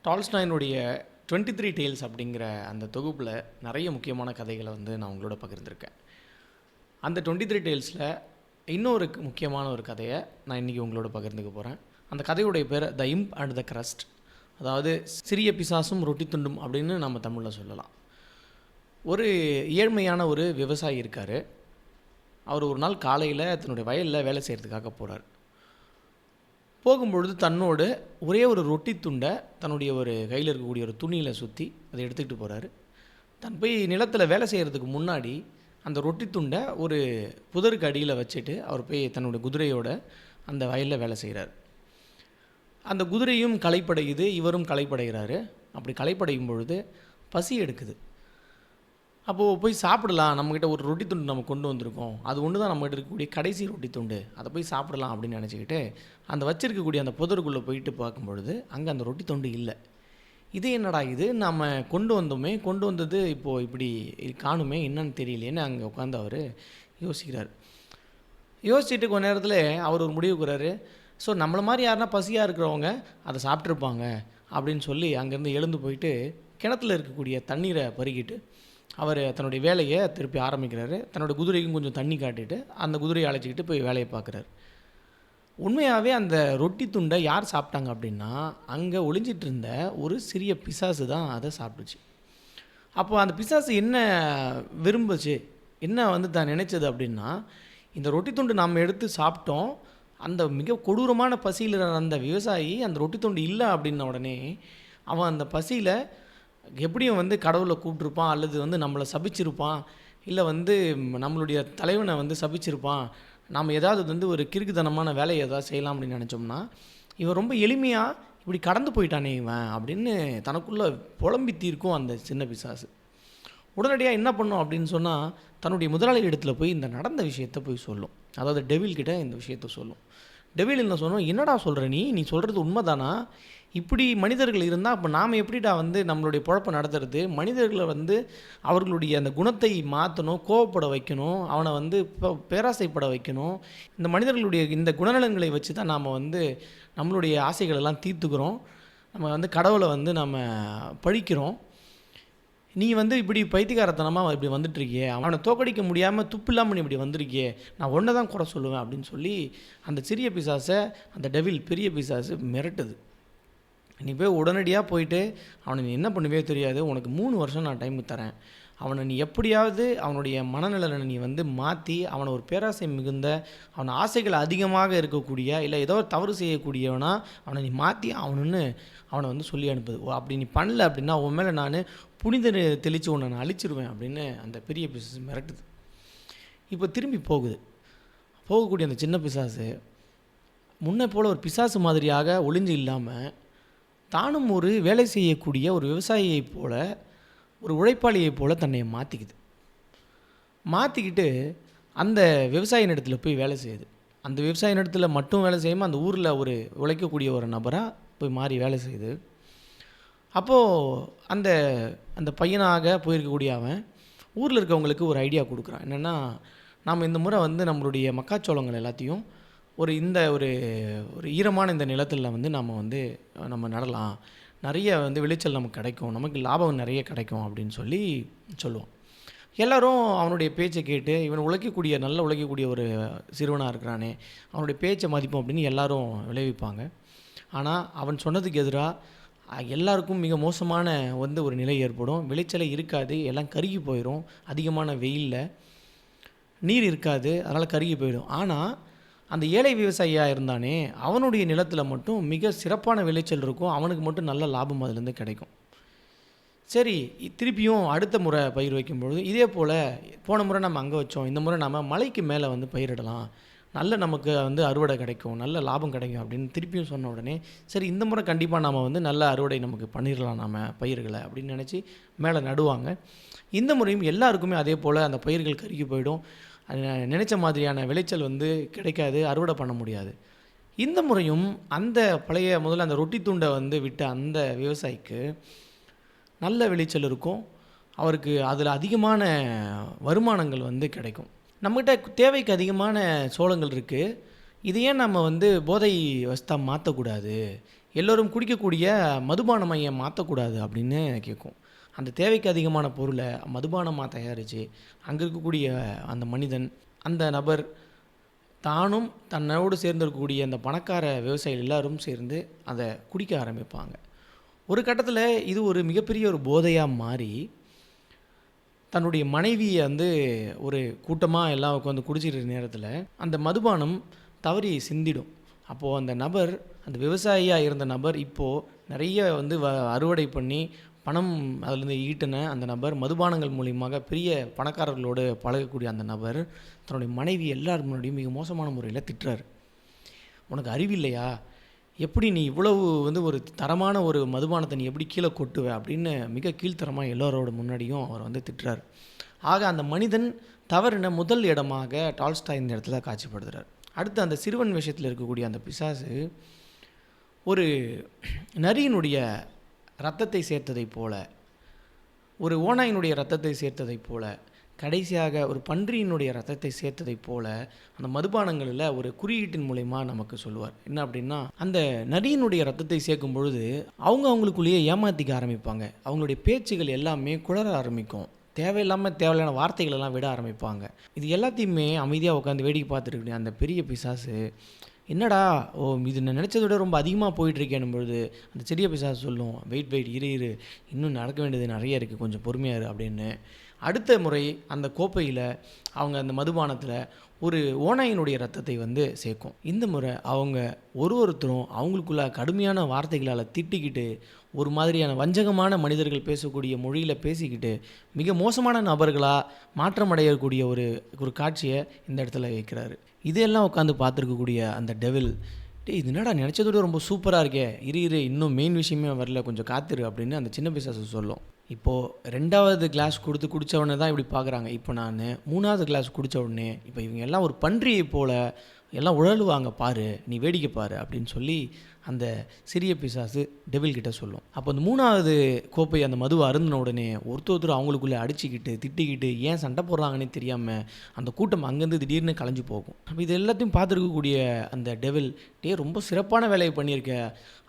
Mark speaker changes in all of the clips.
Speaker 1: டால்ஸ்டாயினுடைய 23 tales அப்படிங்கிற அந்த தொகுப்பில் நிறைய முக்கியமான கதைகளை நான் உங்களோட பகிர்ந்திருக்கேன். அந்த 23 டேல்ஸில் இன்னொரு முக்கியமான ஒரு கதையை நான் இன்றைக்கி உங்களோட பகிர்ந்துக்க போகிறேன். அந்த கதையுடைய பேர் த இம்ப் அண்ட் த கிரஸ்ட், அதாவது சிறிய பிசாசும் ரொட்டி துண்டும் அப்படின்னு நம்ம தமிழில் சொல்லலாம். ஒரு ஏழ்மையான ஒரு விவசாயி இருக்கார். அவர் ஒரு நாள் காலையில் தன்னுடைய வயலில் வேலை செய்கிறதுக்காக போகிறார். போகும்பொழுது தன்னோடு ஒரே ஒரு ரொட்டி துண்டை தன்னுடைய ஒரு கையில் இருக்கக்கூடிய ஒரு துணியில் சுற்றி அதை எடுத்துக்கிட்டு போகிறாரு. தன் போய் நிலத்தில் வேலை செய்கிறதுக்கு முன்னாடி அந்த ரொட்டி துண்டை ஒரு புதருக்கு அடியில் வச்சுட்டு அவர் போய் தன்னுடைய குதிரையோட அந்த வயலில் வேலை செய்கிறார். அந்த குதிரையும் களைப்படையுது, இவரும் களைப்படைகிறாரு. அப்படி களைப்படையும் பொழுது பசி எடுக்குது. அப்போது போய் சாப்பிடலாம், நம்மக்கிட்ட ஒரு ரொட்டி துண்டு நம்ம கொண்டு வந்திருக்கோம், அது ஒன்று தான் நம்மகிட்ட இருக்கக்கூடிய கடைசி ரொட்டி துண்டு, அதை போய் சாப்பிடலாம் அப்படின்னு நினச்சிக்கிட்டு அந்த வச்சிருக்கக்கூடிய அந்த புதருக்குள்ளே போயிட்டு பார்க்கும்பொழுது அங்கே அந்த ரொட்டி துண்டு இல்லை. இது என்னடா இது, நம்ம கொண்டு வந்தது இப்போது இப்படி காணுமே, என்னன்னு தெரியலேன்னு அங்கே உட்காந்து அவர் யோசிக்கிறார். யோசிச்சுட்டு கொஞ்ச நேரத்தில் அவர் ஒரு முடிவுக்குறாரு. ஸோ நம்மளை மாதிரி யாருன்னா பசியாக இருக்கிறவங்க அதை சாப்பிட்ருப்பாங்க அப்படின்னு சொல்லி அங்கேருந்து எழுந்து போயிட்டு கிணத்துல இருக்கக்கூடிய தண்ணீரை பருகிட்டு அவர் தன்னுடைய வேலையை திருப்பி ஆரம்பிக்கிறாரு. தன்னோட குதிரைக்கும் கொஞ்சம் தண்ணி காட்டிட்டு அந்த குதிரையை அழைச்சிக்கிட்டு போய் வேலையை பார்க்குறாரு. உண்மையாகவே அந்த ரொட்டி துண்டை யார் சாப்பிட்டாங்க அப்படின்னா, அங்கே ஒளிஞ்சிட்டு இருந்த ஒரு சிறிய பிசாசு தான் அதை சாப்பிட்டுச்சு. அப்போ அந்த பிசாசு என்ன விரும்புச்சு, என்ன தான் நினைச்சது அப்படின்னா, இந்த ரொட்டி துண்டு நாம் எடுத்து சாப்பிட்டோம், அந்த மிக கொடூரமான பசியில் அந்த விவசாயி அந்த ரொட்டி துண்டு இல்லை அப்படின்ன உடனே அவன் அந்த பசியில் எப்படியும் கடவுளை கூப்பிட்ருப்பான், அல்லது நம்மளை சபிச்சிருப்பான், இல்லை நம்மளுடைய தலைவனை சபிச்சிருப்பான், நாம் ஏதாவது ஒரு கிறுக்குத்தனமான வேலையை ஏதாவது செய்யலாம் அப்படின்னு நினச்சோம்னா, இவன் ரொம்ப எளிமையாக இப்படி கடந்து போயிட்டானே இவன் அப்படின்னு தனக்குள்ளே புலம்பி தீர்க்கும் அந்த சின்ன பிசாசு. உடனடியாக என்ன பண்ணும் அப்படின்னு சொன்னால், தன்னுடைய முதலாளி இடத்துல போய் இந்த நடந்த விஷயத்தை போய் சொல்லும். அதாவது டெவில்கிட்ட இந்த விஷயத்தை சொல்லும். டெவில் என்ன சொன்னோம், என்னடா சொல்கிற நீ சொல்கிறது உண்மைதானா, இப்படி மனிதர்கள் இருந்தால் அப்போ நாம் எப்படிடா நம்மளுடைய பொழப்பை நடத்துறது, மனிதர்களை அவர்களுடைய அந்த குணத்தை மாற்றணும், கோவப்பட வைக்கணும், அவனை பேராசைப்பட வைக்கணும், இந்த மனிதர்களுடைய இந்த குணநலன்களை வச்சு தான் நாம் நம்மளுடைய ஆசைகளெல்லாம் தீர்த்துக்கிறோம், நம்ம கடவுளை நம்ம பழிக்கிறோம், நீ இப்படி பைத்தியக்காரத்தனமாக இப்படி வந்துட்டுருக்கியே, அவனை தோக்கடிக்க முடியாமல் துப்பு இல்லாமல் நீ இப்படி வந்திருக்கியே, நான் ஒன்றை தான் குறை சொல்லுவேன் அப்படின்னு சொல்லி அந்த சிறிய பிசாசை அந்த டெவில் பெரிய பிசாசு மிரட்டுது. நீ போய் உடனடியாக போயிட்டு அவனை நீ என்ன பண்ணுவே தெரியாது, உனக்கு 3 வருஷம் நான் டைம் தரேன், அவனை நீ எப்படியாவது அவனுடைய மனநிலையை நீ மாற்றி அவனை ஒரு பேராசை மிகுந்த, அவனை ஆசைகள் அதிகமாக இருக்கக்கூடிய, இல்லை ஏதோ தவறு செய்யக்கூடியவனா அவனை நீ மாற்றி அவனை சொல்லி அனுப்புது. அப்படி நீ பண்ணல அப்படின்னா உன் மேலே நான் புனித தெளித்து உன்னை நான் அழிச்சிருவேன் அப்படின்னு அந்த பெரிய பிசாசு மிரட்டுது. இப்போ திரும்பி போகக்கூடிய அந்த சின்ன பிசாசு முன்னே போல் ஒரு பிசாசு மாதிரியாக ஒளிஞ்சு இல்லாமல் தானும் ஒரு வேலை செய்யக்கூடிய ஒரு விவசாயியைப் போல, ஒரு உழைப்பாளியைப் போல தன்னை மாற்றிக்கிட்டு அந்த விவசாய இடத்துல போய் வேலை செய்யுது. அந்த விவசாய இடத்துல மட்டும் வேலை செய்யாமல் அந்த ஊரில் ஒரு உழைக்கக்கூடிய ஒரு நபராக போய் மாறி வேலை செய்யுது. அப்போது அந்த பையனாக போயிருக்கக்கூடிய அவன் ஊரில் இருக்கவங்களுக்கு ஒரு ஐடியா கொடுக்குறான். என்னென்னா, நாம் இந்த முறை நம்மளுடைய மக்காச்சோளங்கள் எல்லாத்தையும் ஒரு ஒரு ஈரமான இந்த நிலத்தில் நம்ம நடலாம், நிறைய விளைச்சல் நமக்கு கிடைக்கும், நமக்கு லாபம் நிறைய கிடைக்கும் அப்படின்னு சொல்லுவோம். எல்லோரும் அவனுடைய பேச்சை கேட்டு, இவன் நல்ல உழைக்கக்கூடிய ஒரு சிறுவனாக இருக்கிறானே, அவனுடைய பேச்சை மதிப்போம் அப்படின்னு எல்லாரும் விளைவிப்பாங்க. ஆனால் அவன் சொன்னதுக்கு எதிராக எல்லாருக்கும் மிக மோசமான ஒரு நிலை ஏற்படும். விளைச்சலே இருக்காது, எல்லாம் கருகி போயிடும், அதிகமான வெயிலில் நீர் இருக்காது, அதனால் கருகி போயிடும். ஆனால் அந்த ஏழை விவசாயியாக இருந்தானே, அவனுடைய நிலத்தில் மட்டும் மிக சிறப்பான விளைச்சல் இருக்கும், அவனுக்கு மட்டும் நல்ல லாபம் அதுலேருந்து கிடைக்கும். சரி, திருப்பியும் அடுத்த முறை பயிர் வைக்கும்பொழுது இதே போல் போன முறை நம்ம அங்கே வச்சோம், இந்த முறை நம்ம மலைக்கு மேலே பயிரிடலாம், நல்ல நமக்கு அறுவடை கிடைக்கும், நல்ல லாபம் கிடைக்கும் அப்படின்னு திருப்பியும் சொன்ன உடனே, சரி இந்த முறை கண்டிப்பாக நம்ம நல்ல அறுவடை நமக்கு பண்ணிடலாம் நம்ம பயிர்களை அப்படின்னு நினச்சி மேலே நடுவாங்க. இந்த முறையும் எல்லாருக்குமே அதே போல் அந்த பயிர்கள் கருகி போயிடும், நினச்ச மாதிரியான விளைச்சல் கிடைக்காது, அறுவடை பண்ண முடியாது. இந்த முறையும் அந்த முதல்ல அந்த ரொட்டி துண்டை விட்ட அந்த விவசாயிக்கு நல்ல விளைச்சல் இருக்கும், அவருக்கு அதில் அதிகமான வருமானங்கள் கிடைக்கும். நம்மகிட்ட தேவைக்கு அதிகமான சோளங்கள் இருக்குது, இது ஏன் நம்ம போதை வஸ்தா மாற்றக்கூடாது, எல்லோரும் குடிக்கக்கூடிய மதுபானமா ஏன் மாற்றக்கூடாது அப்படின்னு கேட்கும். அந்த தேவைக்கு அதிகமான பொருளை மதுபானமாக தயாரித்து அங்கே இருக்கக்கூடிய அந்த மனிதன், அந்த நபர் தானும் தன்னோடு சேர்ந்திருக்கக்கூடிய அந்த பணக்கார விவசாயிகள் எல்லாரும் சேர்ந்து அதை குடிக்க ஆரம்பிப்பாங்க. ஒரு கட்டத்தில் இது ஒரு மிகப்பெரிய ஒரு போதையாக மாறி தன்னுடைய மனைவியை வந்து ஒரு கூட்டமாக எல்லாம் உட்காந்து குடிச்சிருக்கிற நேரத்தில் அந்த மதுபானம் தவறி சிந்திடும். அப்போது அந்த நபர், அந்த விவசாயியாக இருந்த நபர் இப்போது நிறைய வந்து அறுவடை பண்ணி பணம் அதிலிருந்து ஈட்டின அந்த நபர் மதுபானங்கள் மூலியமாக பெரிய பணக்காரர்களோடு பழகக்கூடிய அந்த நபர் தன்னுடைய மனைவி எல்லார் முன்னாடியும் மிக மோசமான முறையில் திட்டுறாரு. உனக்கு அறிவில்லையா, எப்படி நீ இவ்வளவு வந்து ஒரு தரமான ஒரு மதுபானத்தை நீ எப்படி கீழே கொட்டுவ அப்படின்னு மிக கீழ்த்தரமாக எல்லோரோட முன்னாடியும் அவர் வந்து திட்டுறார். ஆக அந்த மனிதன் தவறின முதல் இடமாக டால்ஸ்டாய் இந்த இடத்துல காட்சிப்படுத்துகிறார். அடுத்து அந்த சிறுவன் விஷயத்தில் இருக்கக்கூடிய அந்த பிசாசு ஒரு நரியினுடைய இரத்தத்தை சேர்த்ததைப் போல, ஒரு ஓநாயினுடைய இரத்தத்தை சேர்த்ததைப் போல, கடைசியாக ஒரு பன்றியினுடைய இரத்தத்தை சேர்த்ததைப் போல அந்த மதுபானங்களில் ஒரு குறியீட்டின் மூலயமா நமக்கு சொல்லுவார். என்ன அப்படின்னா, அந்த நரியினுடைய இரத்தத்தை சேர்க்கும் பொழுது அவங்களுக்குள்ளேயே ஏமாற்றிக்க ஆரம்பிப்பாங்க. அவங்களுடைய பேச்சுகள் எல்லாமே குளற ஆரம்பிக்கும். தேவையான வார்த்தைகள் எல்லாம் விட ஆரம்பிப்பாங்க. இது எல்லாத்தையுமே அமைதியாக உட்காந்து வேடிக்கை பார்த்துருக்கேன். அந்த பெரிய பிசாசு என்னடா, இது நான் நினச்சதை விட ரொம்ப அதிகமாக போயிட்டுருக்கேன் பொழுது அந்த சிறிய பிசாசு சொல்லும், வெயிட் இரு இன்னும் நடக்க வேண்டியது நிறைய இருக்குது, கொஞ்சம் பொறுமையாக இரு அப்படின்னு. அடுத்த முறை அந்த கோப்பையில் அவங்க அந்த மதுபானத்தில் ஒரு ஓநாயினுடைய ரத்தத்தை வந்து சேர்க்கும். இந்த முறை அவங்க ஒருத்தரும் அவங்களுக்குள்ள கடுமையான வார்த்தைகளால் திட்டிக்கிட்டு, ஒரு மாதிரியான வஞ்சகமான மனிதர்கள் பேசக்கூடிய மொழியில் பேசிக்கிட்டு மிக மோசமான நபர்களாக மாற்றமடையக்கூடிய ஒரு காட்சியை இந்த இடத்துல வைக்கிறாரு. இதெல்லாம் உட்காந்து பார்த்துருக்கக்கூடிய அந்த டெவில், இது என்னடா நினச்சதோட ரொம்ப சூப்பராக இருக்கே, இரு இன்னும் மெயின் விஷயமே வரல, கொஞ்சம் காத்திரு அப்படின்னு அந்த சின்ன பிசாசு சொல்லும். இப்போது 2வது கிளாஸ் குடித்த உடனே தான் இப்படி பார்க்குறாங்க. இப்போ நான் 3வது கிளாஸ் குடித்த உடனே இப்போ இவங்க எல்லாம் ஒரு பன்றியை போல் எல்லாம் உழலுவாங்க பாரு, நீ வேடிக்கை பாரு அப்படின்னு சொல்லி அந்த சிறிய பிசாசு டெவில் கிட்ட சொல்லும். அப்போ அந்த 3வது கோப்பை அந்த மதுவை அருந்தின உடனே ஒருத்தர் அவங்களுக்குள்ளே அடிச்சுக்கிட்டு திட்டிக்கிட்டு ஏன் சண்டை போடுறாங்கன்னே தெரியாமல் அந்த கூட்டம் அங்கேருந்து திடீர்னு கலைஞ்சு போகும். அப்போ இது எல்லாத்தையும் பார்த்துருக்கக்கூடிய அந்த டெவில், ரொம்ப சிறப்பான வேலையை பண்ணியிருக்க,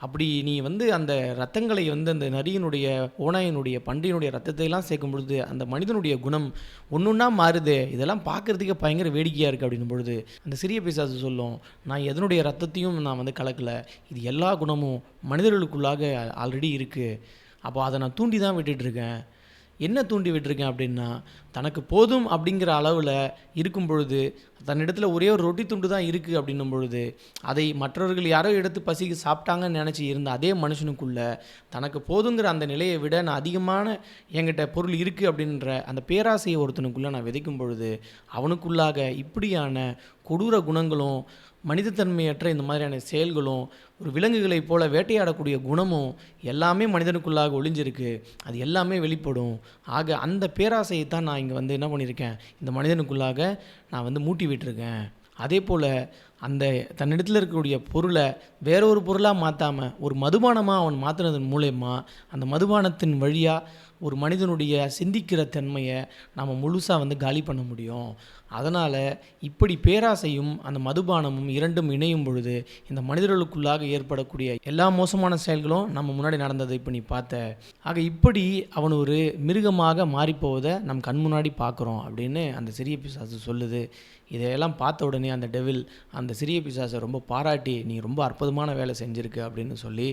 Speaker 1: அப்படி நீ வந்து அந்த ரத்தங்களை வந்து அந்த நரியினுடைய, ஓநாயினுடைய, பன்றியினுடைய ரத்தத்தையெல்லாம் சேர்க்கும் பொழுது அந்த மனிதனுடைய குணம் ஒன்றா மாறுது, இதெல்லாம் பார்க்குறதுக்கே பயங்கர வேடிக்கையாக இருக்குது அப்படின்னும் பொழுது அந்த சிறிய பிசாசு சொல்லும், நான் எதனுடைய ரத்தத்தையும் நான் வந்து கலக்கலை, இது எல்லா குணமும் மனிதர்களுக்குள்ளாக ஆல்ரெடி இருக்குது, அப்போ அதை நான் தூண்டி தான் விட்டுட்ருக்கேன். என்ன தூண்டி விட்டுருக்கேன் அப்படின்னா, தனக்கு போதும் அப்படிங்கிற அளவில் இருக்கும் பொழுது, தன்னிடத்தில் ஒரே ஒரு ரொட்டி துண்டு தான் இருக்குது அப்படின்னும் பொழுது, அதை மற்றவர்கள் யாரோ எடுத்து பசிக்கு சாப்பிட்டாங்கன்னு நினச்சி இருந்த அதே மனுஷனுக்குள்ளே தனக்கு போதுங்கிற அந்த நிலையை விட நான் அதிகமான என்கிட்ட பொருள் இருக்குது அப்படின்ற அந்த பேராசையை ஒருத்தனுக்குள்ளே நான் விதைக்கும் பொழுது, அவனுக்குள்ளாக இப்படியான கொடூர குணங்களும் மனிதத்தன்மையற்ற இந்த மாதிரியான செயல்களும் ஒரு விலங்குகளைப் போல வேட்டையாடக்கூடிய குணமும் எல்லாமே மனிதனுக்குள்ளாக ஒளிஞ்சிருக்கு, அது எல்லாமே வெளிப்படும். ஆக அந்த பேராசையை தான் நான் இங்கே வந்து என்ன பண்ணியிருக்கேன், இந்த மனிதனுக்குள்ளாக நான் வந்து மூட்டி விட்டுருக்கேன். அதே போல் அந்த தன்னிடத்தில் இருக்கக்கூடிய பொருளை வேற ஒரு பொருளாக மாற்றாமல் ஒரு மதுபானமாக அவன் மாற்றினதன் மூலயமா அந்த மதுபானத்தின் வழியாக ஒரு மனிதனுடைய சிந்திக்கிற தன்மையை நாம் முழுசாக வந்து காலி பண்ண முடியும். அதனால் இப்படி பேராசையும் அந்த மதுபானமும் இரண்டும் இணையும் பொழுது இந்த மனிதர்களுக்குள்ளாக ஏற்படக்கூடிய எல்லா மோசமான செயல்களும் நம்ம முன்னாடி நடந்ததை இப்போ நீ பார்த்த. ஆக இப்படி அவன் ஒரு மிருகமாக மாறிப்போவதை நம் கண் முன்னாடி பார்க்குறோம் அப்படின்னு அந்த சிறிய பிசாசு சொல்லுது. இதையெல்லாம் பார்த்த உடனே அந்த டெவில் அந்த சிறிய பிசாசை ரொம்ப பாராட்டி, நீ ரொம்ப அற்புதமான வேலை செஞ்சுருக்க அப்படின்னு சொல்லி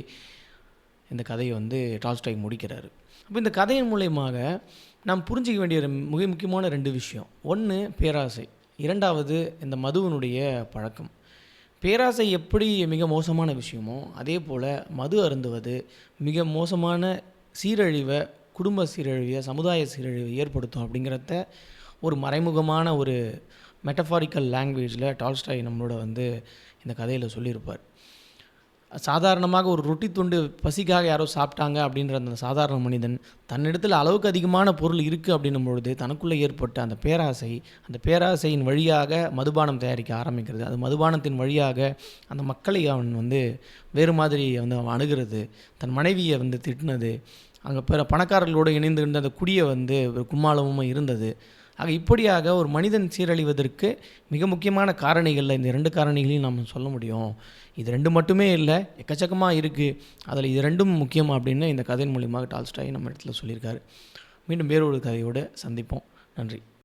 Speaker 1: இந்த கதையை வந்து டால்ஸ்டாய் முடிக்கிறாரு. அப்போ இந்த கதையின் மூலயமாக நாம் புரிஞ்சிக்க வேண்டிய மிக முக்கியமான 2 விஷயம். ஒன்று பேராசை, 2வது இந்த மதுவினுடைய பழக்கம். பேராசை எப்படி மிக மோசமான விஷயமோ அதே போல் மது அருந்துவது மிக மோசமான சீரழிவை, குடும்ப சீரழிவை, சமுதாய சீரழிவை ஏற்படுத்தும் அப்படிங்கிறத ஒரு மறைமுகமான ஒரு மெட்டஃபாரிக்கல் லாங்குவேஜில் டால்ஸ்டாய் நம்மளோட வந்து இந்த கதையில் சொல்லியிருப்பார். சாதாரணமாக ஒரு ரொட்டி துண்டு பசிக்காக யாரோ சாப்பிட்டாங்க அப்படின்ற அந்த சாதாரண மனிதன் தன்னிடத்தில் அளவுக்கு அதிகமான பொருள் இருக்குது அப்படின்னும் பொழுது தனக்குள்ளே ஏற்பட்ட அந்த பேராசை, அந்த பேராசையின் வழியாக மதுபானம் தயாரிக்க ஆரம்பிக்கிறது. அது மதுபானத்தின் வழியாக அந்த மக்களை அவன் வந்து வேறு மாதிரி வந்து அவன் அணுகிறது, தன் மனைவியை வந்து திட்டினது, அங்கே பிற பணக்காரர்களோடு இணைந்து அந்த குடியை வந்து ஒரு கும்மாளமும் இருந்தது. ஆக இப்படியாக ஒரு மனிதன் சீரழிவதற்கு மிக முக்கியமான காரணிகளில் இந்த 2 காரணிகளையும் நம்ம சொல்ல முடியும். இது 2 மட்டுமே இல்லை, எக்கச்சக்கமாக இருக்குது. அதில் இது 2ம் முக்கியம் அப்படின்னு இந்த கதையின் மூலியமாக டால்ஸ்டாய் நம்ம இடத்துல சொல்லியிருக்காரு. மீண்டும் வேறொரு கதையோடு சந்திப்போம். நன்றி.